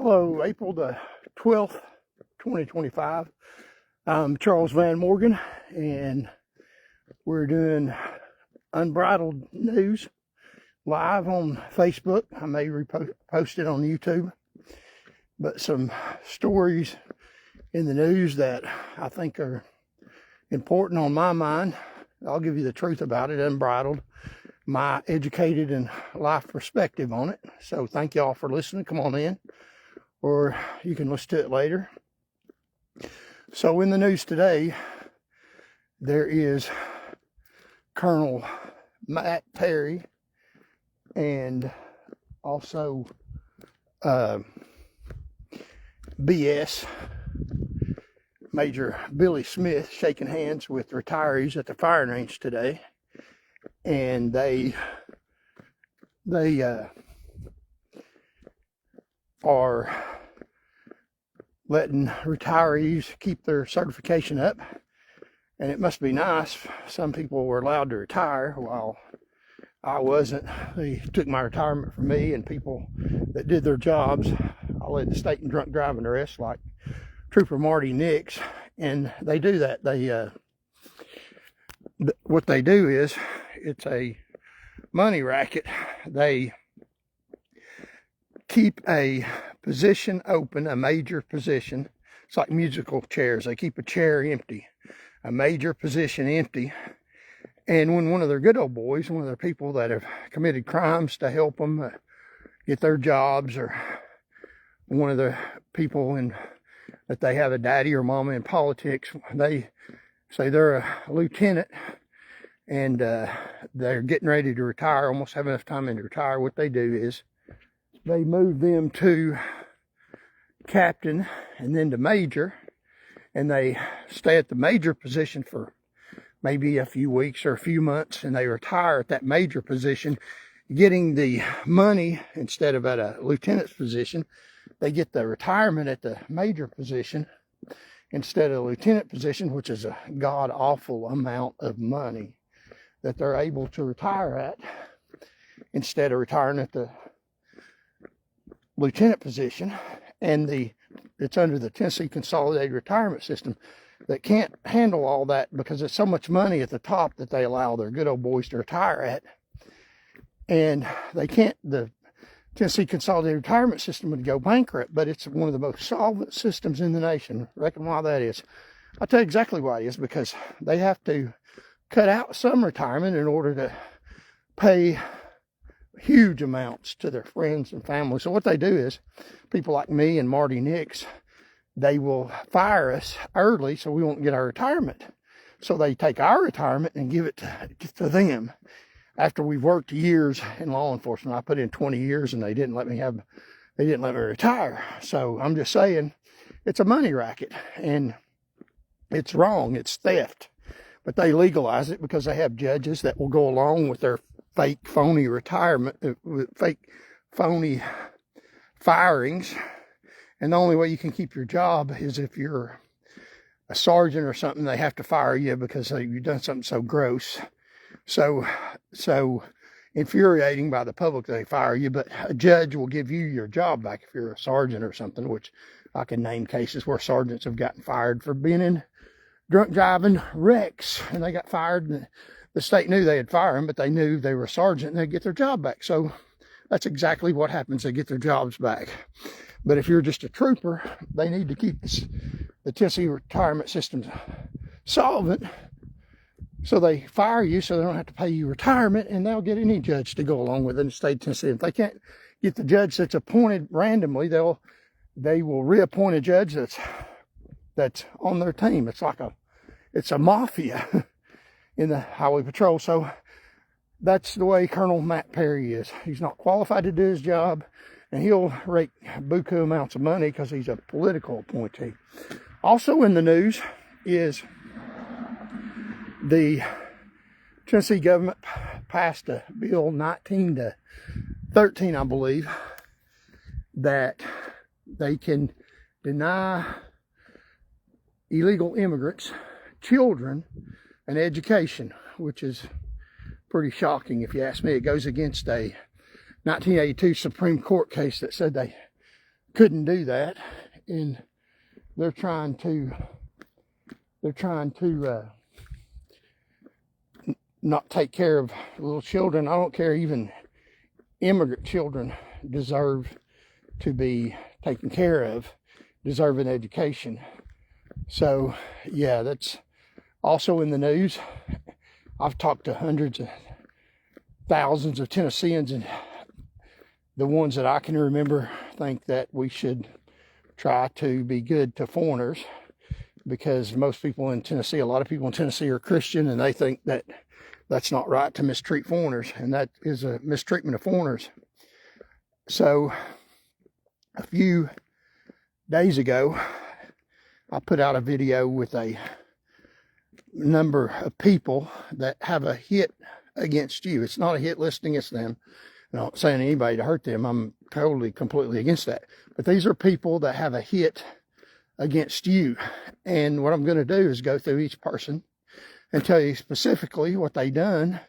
Hello, April the 12th, 2025. I'm Charles Van Morgan, and we're doing Unbridled News live on Facebook. I may repost it on YouTube, but some stories in the news that I think are important on my mind. I'll give you the truth about it, unbridled, my educated and life perspective on it. So thank y'all for listening. Come on in, or you can listen to it later. So in the news today, there is Colonel Matt Perry and also BS Major Billy Smith shaking hands with retirees at the firing range today. And they are letting retirees keep their certification up, and it must be nice. Some people were allowed to retire while I wasn't. They took my retirement from me, and people that did their jobs, I led the state in drunk driving arrests, like Trooper Marty Nix. And they do that. What they do is, it's a money racket. They keep a position open, a major position. It's like musical chairs. They keep a chair empty, a major position empty. And when one of their good old boys, one of their people that have committed crimes to help them get their jobs, or one of the people that they have a daddy or mama in politics, they say they're a lieutenant and they're getting ready to retire, almost have enough time to retire, what they do is they move them to captain and then to major, and they stay at the major position for maybe a few weeks or a few months, and they retire at that major position, getting the money instead of at a lieutenant's position. They get the retirement at the major position instead of a lieutenant position, which is a god-awful amount of money that they're able to retire at, instead of retiring at the lieutenant position. And it's under the Tennessee Consolidated Retirement System that can't handle all that, because it's so much money at the top that they allow their good old boys to retire at. And they can't, the Tennessee Consolidated Retirement System would go bankrupt, but it's one of the most solvent systems in the nation. Reckon why that is. I'll tell you exactly why it is, because they have to cut out some retirement in order to pay huge amounts to their friends and family. So what they do is, people like me and Marty Nix, they will fire us early so we won't get our retirement. So they take our retirement and give it to them. After we've worked years in law enforcement, I put in 20 years and they didn't let me retire. So I'm just saying, it's a money racket, and it's wrong. It's theft. But they legalize it because they have judges that will go along with their fake, phony retirement, fake, phony firings. And the only way you can keep your job is if you're a sergeant or something. They have to fire you because you've done something so gross, so infuriating by the public, they fire you. But a judge will give you your job back if you're a sergeant or something, which I can name cases where sergeants have gotten fired for being in drunk driving wrecks, and they got fired, and the state knew they'd fire them, but they knew they were a sergeant and they'd get their job back. So that's exactly what happens. They get their jobs back. But if you're just a trooper, they need to keep the Tennessee retirement system solvent. So they fire you so they don't have to pay you retirement, and they'll get any judge to go along with it in the state of Tennessee. If they can't get the judge that's appointed randomly, they will reappoint a judge that's on their team. It's a mafia in the highway patrol. So that's the way Colonel Matt Perry is. He's not qualified to do his job, and he'll rake buku amounts of money because he's a political appointee. Also in the news is the Tennessee government passed a bill 19 to 13, I believe, that they can deny illegal immigrants, children, an education, which is pretty shocking if you ask me. It goes against a 1982 Supreme Court case that said couldn't do that, and they're trying to not take care of little children. I don't care, even immigrant children deserve to be taken care of, deserve an education. So yeah, that's also in the news. I've talked to hundreds of thousands of Tennesseans, and the ones that I can remember think that we should try to be good to foreigners, because most people in Tennessee, a lot of people in Tennessee are Christian, and they think that that's not right to mistreat foreigners, and that is a mistreatment of foreigners. So a few days ago, I put out a video with a number of people that have a hit against you. It's not a hit listing, it's them. I'm not saying anybody to hurt them. I'm totally, completely against that. But these are people that have a hit against you. And what I'm going to do is go through each person and tell you specifically what they done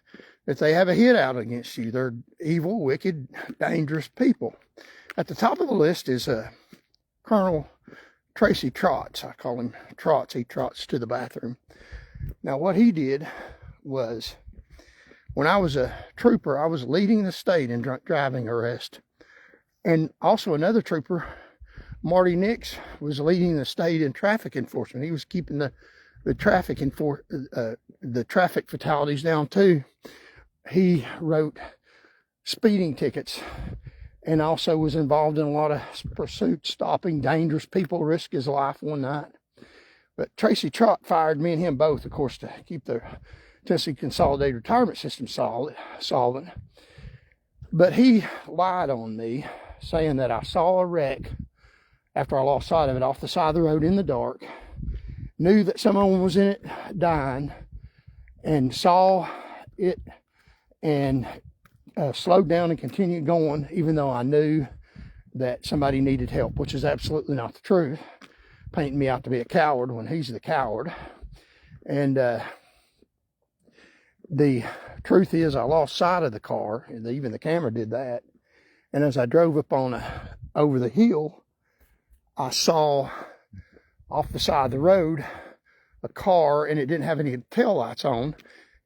if they have a hit out against you. They're evil, wicked, dangerous people. At the top of the list is Colonel Tracy Trotz. I call him Trotz. He trots to the bathroom. Now, what he did was, when I was a trooper, I was leading the state in drunk driving arrest. And also another trooper, Marty Nix, was leading the state in traffic enforcement. He was keeping the traffic fatalities down too. He wrote speeding tickets and also was involved in a lot of pursuits, stopping dangerous people, risk his life one night. But Tracy Trott fired me and him both, of course, to keep the Tennessee Consolidated Retirement System solvent. But he lied on me, saying that I saw a wreck after I lost sight of it off the side of the road in the dark, knew that someone was in it dying, and saw it and slowed down and continued going, even though I knew that somebody needed help, which is absolutely not the truth. Painting me out to be a coward when he's the coward. And the truth is, I lost sight of the car, and even the camera did that. And as I drove up on over the hill, I saw off the side of the road a car, and it didn't have any tail lights on,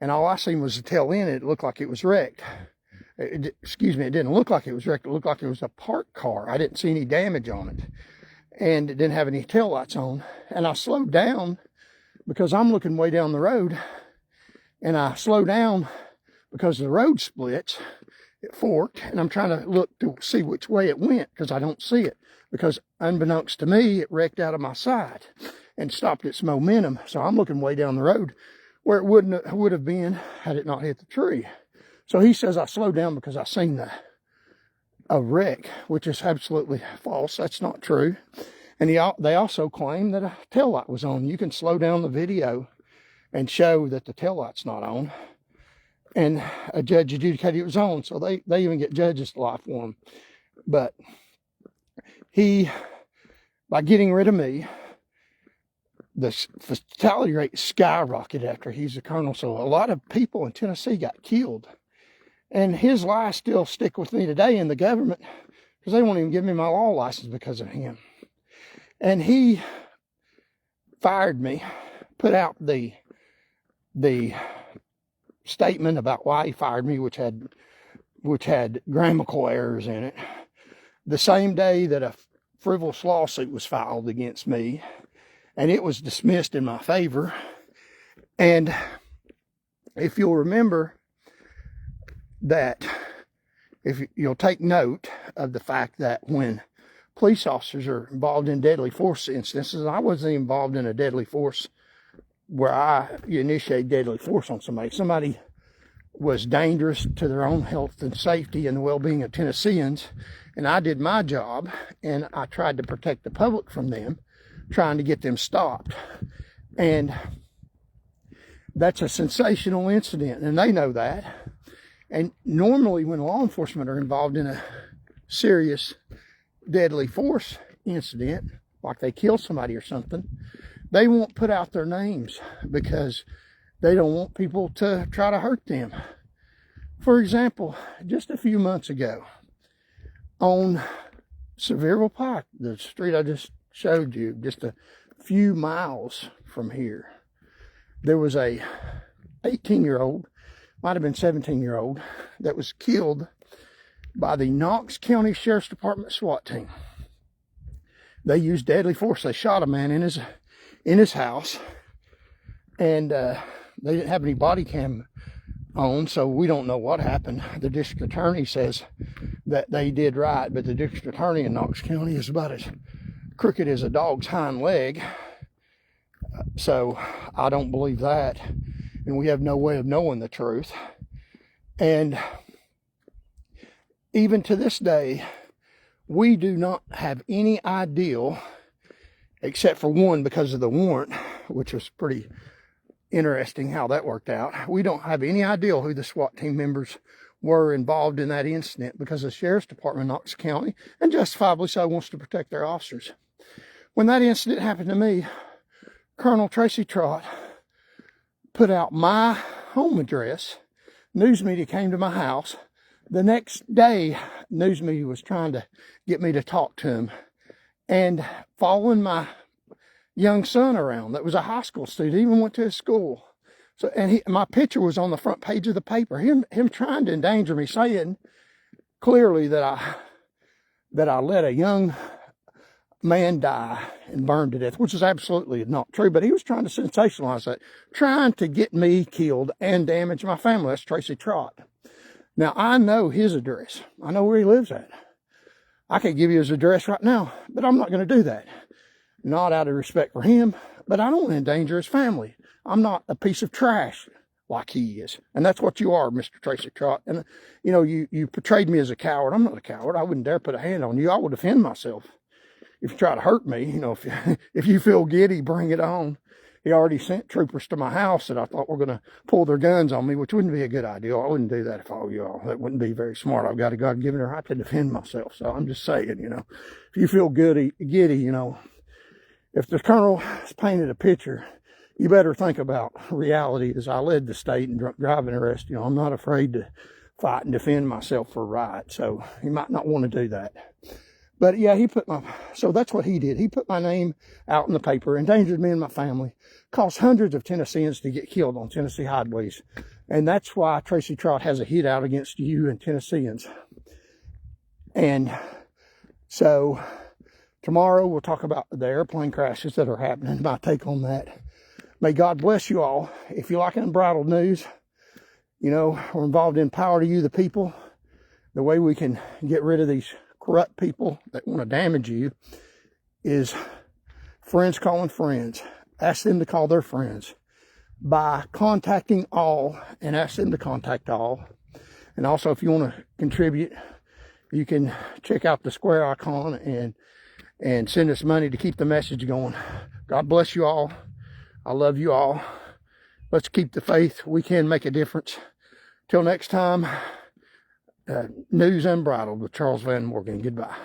and all I seen was the tail end. It looked like it was wrecked. It didn't look like it was wrecked. It looked like it was a parked car. I didn't see any damage on it, and it didn't have any tail lights on. And I slowed down because I'm looking way down the road, and I slowed down because the road splits, it forked, and I'm trying to look to see which way it went because I don't see it, because unbeknownst to me, it wrecked out of my sight and stopped its momentum. So I'm looking way down the road where it would have been had it not hit the tree. So he says I slowed down because I seen a wreck, which is absolutely false. That's not true. And they also claim that a taillight was on. You can slow down the video and show that the taillight's not on, and a judge adjudicated it was on. So they even get judges to lie for them. But he, by getting rid of me, the fatality rate skyrocketed after he's a colonel. So a lot of people in Tennessee got killed. And his lies still stick with me today in the government, because they won't even give me my law license because of him. And he fired me, put out the statement about why he fired me, which had grammatical errors in it, the same day that a frivolous lawsuit was filed against me, and it was dismissed in my favor. And if you'll remember that, if you'll take note of the fact that when police officers are involved in deadly force instances, I wasn't involved in a deadly force where I initiate deadly force on somebody. Somebody was dangerous to their own health and safety and the well-being of Tennesseans, and I did my job, and I tried to protect the public from them, trying to get them stopped. And that's a sensational incident, and they know that. And normally when law enforcement are involved in a serious deadly force incident, like they kill somebody or something, they won't put out their names because they don't want people to try to hurt them. For example, just a few months ago, on Sevierville Pike, the street I just showed you, just a few miles from here, there was a 18-year-old, might have been 17-year-old, that was killed by the Knox County Sheriff's Department SWAT team. They used deadly force. They shot a man in his house, and they didn't have any body cam on, so we don't know what happened. The district attorney says that they did right, but the district attorney in Knox County is about as crooked as a dog's hind leg, so I don't believe that, and we have no way of knowing the truth. And even to this day, we do not have any idea, except for one, because of the warrant, which was pretty interesting how that worked out. We don't have any idea who the SWAT team members were involved in that incident, because the Sheriff's Department of Knox County, and justifiably so, wants to protect their officers. When that incident happened to me, Colonel Tracy Trott put out my home address. News media came to my house. The next day, news media was trying to get me to talk to him, and following my young son around that was a high school student, even went to his school. So, and my picture was on the front page of the paper. Him trying to endanger me, saying clearly that I let a young man die and burned to death, which is absolutely not true. But he was trying to sensationalize that, trying to get me killed and damage my family. That's Tracy Trott. Now, I know his address. I know where he lives at. I could give you his address right now, but I'm not going to do that. Not out of respect for him, but I don't want to endanger his family. I'm not a piece of trash like he is. And that's what you are, Mr. Tracy Trott. And, you know, you portrayed me as a coward. I'm not a coward. I wouldn't dare put a hand on you. I will defend myself. If you try to hurt me, you know, if you feel giddy, bring it on. He already sent troopers to my house that I thought were going to pull their guns on me, which wouldn't be a good idea. I wouldn't do that if I were you all. That wouldn't be very smart. I've got a God-given right to defend myself. So I'm just saying, you know, if you feel giddy, you know, if the colonel has painted a picture, you better think about reality. As I led the state in drunk driving arrest, you know, I'm not afraid to fight and defend myself for right. So he might not want to do that. But yeah, so that's what he did. He put my name out in the paper, endangered me and my family, caused hundreds of Tennesseans to get killed on Tennessee highways. And that's why Tracy Trott has a hit out against you and Tennesseans. And so tomorrow we'll talk about the airplane crashes that are happening, my take on that. May God bless you all. If you like unbridled news, you know, we're involved in Power to You, the People. The way we can get rid of these corrupt people that want to damage you is friends calling friends. Ask them to call their friends by contacting all, and ask them to contact all. And also, if you want to contribute, you can check out the square icon and send us money to keep the message going. God bless you all. I love you all. Let's keep the faith. We can make a difference. Till next time, News Unbridled with Charles Van Morgan. Goodbye.